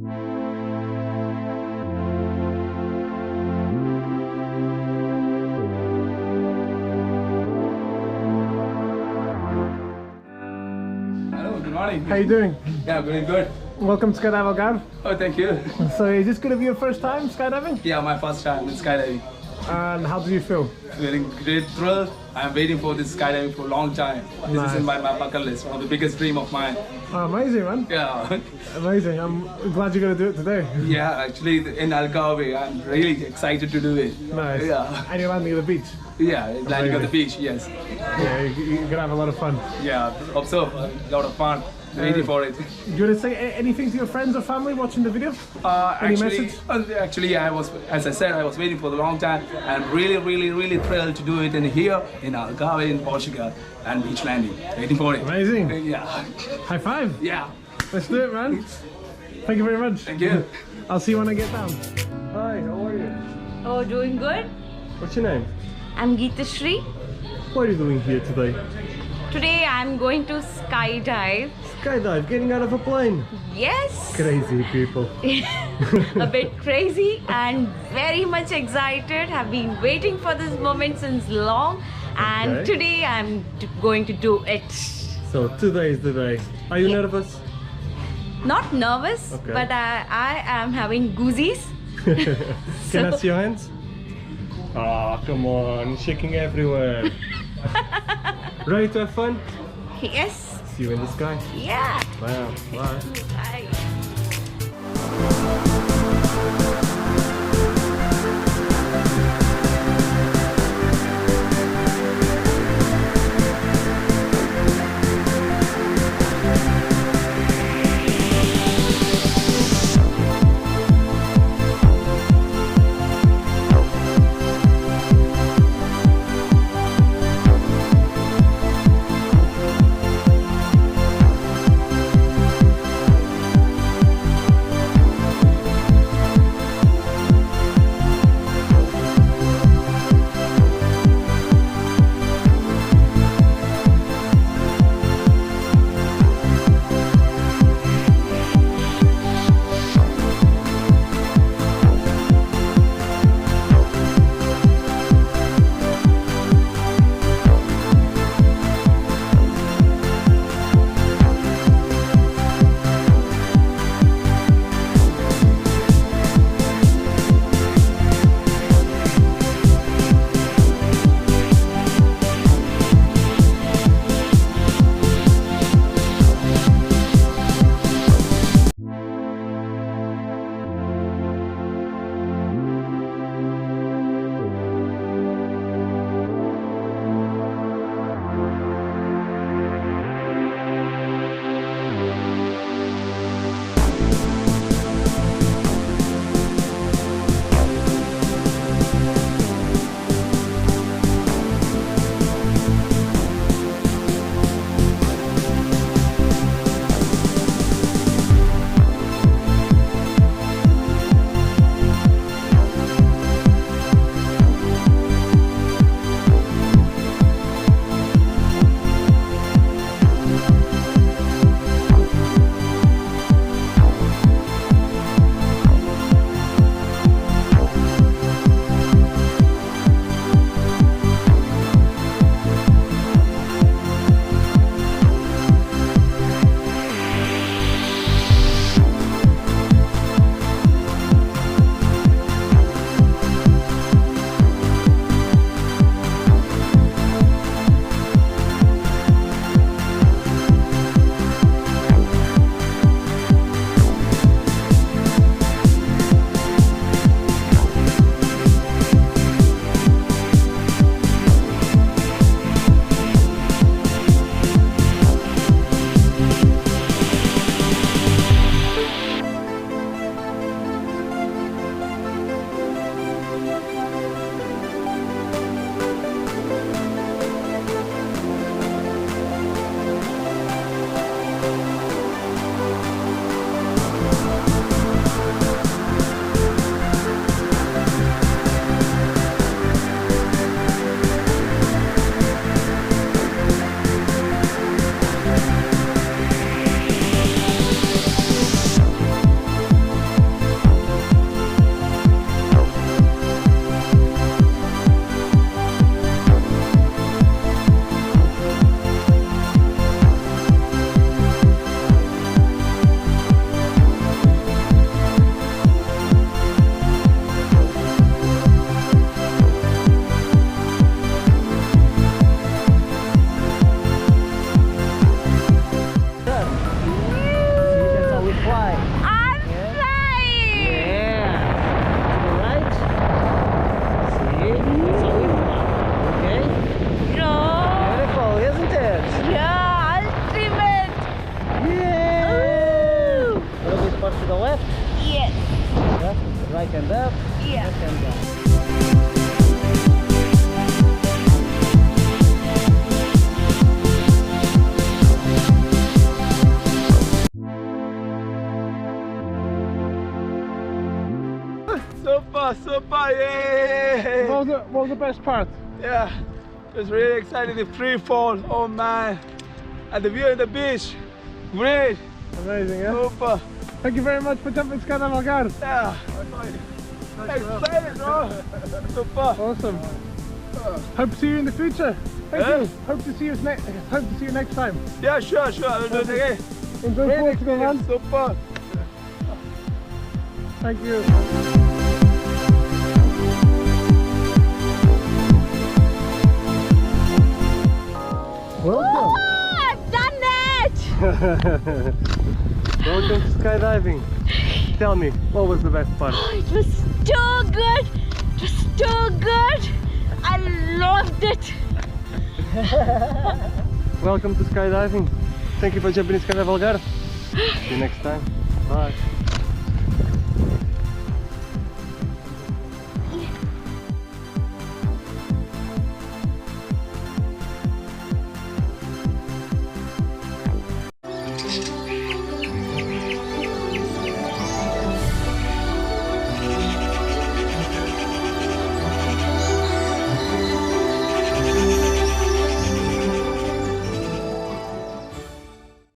Hello, good morning. How you doing? Yeah, I'm doing good. Welcome to Skydive Algarve. Oh, thank you. So is this going to be your first time skydiving? Yeah, my first time in skydiving. And how do you feel? Feeling great thrill. I'm waiting for this skydiving for a long time. This Nice. is in my bucket list, one of the biggest dream of mine. Oh, amazing, man. Yeah. Amazing. I'm glad you're going to do it today. Yeah, actually in Algarve, I'm really excited to do it. Nice. Yeah. And you're landing at the beach. Yeah, landing on the beach, yes. Yeah, you're going to have a lot of fun. Yeah, hope so. A lot of fun. Waiting for it. Do you want to say anything to your friends or family watching the video? Any message? Actually, I was, as I said, I was waiting for a long time. I'm really thrilled to do it in here in Algarve in Portugal and beach landing. Waiting for it. Amazing. Yeah. High five. Yeah. Let's do it, man. Thank you very much. Thank you. I'll see you when I get down. Hi, how are you? Oh, doing good. What's your name? I'm Geeta Shri. What are you doing here today? Today I'm going to skydive. Skydive, getting out of a plane. Yes, Crazy people. a bit crazy and very much excited. Have been waiting for this moment since long, and Okay. today I'm going to do it. So today is the day. Are you nervous? Not nervous, Okay. but I am having goosies. Can I see your hands? Ah, come on, shaking everywhere. Ready to have fun? Yes, See you in the sky. yeah. Wow, bye. Bye. Yes. Yeah, right hand up, Yeah. left hand down. Super, super, yay! What was the best part? Yeah, it was really exciting. The free fall, oh man, and the view of the beach, great, Amazing, yeah? super. Thank you very much for jumping Skydive Algarve. Yeah, excited, bro. Super. Awesome. Hope to see you in the future. Thank Yeah. you. Hope to see you next time. Yeah, sure, I will do it again. Enjoy Great Portugal, man. experience, super. Thank you. Welcome. Oh, I've done it! Welcome to skydiving. Tell me, what was the best part? Oh, it was so good. It was so good. I loved it. Welcome to skydiving. Thank you for jumping in Skydive Algarve. See you next time. Bye.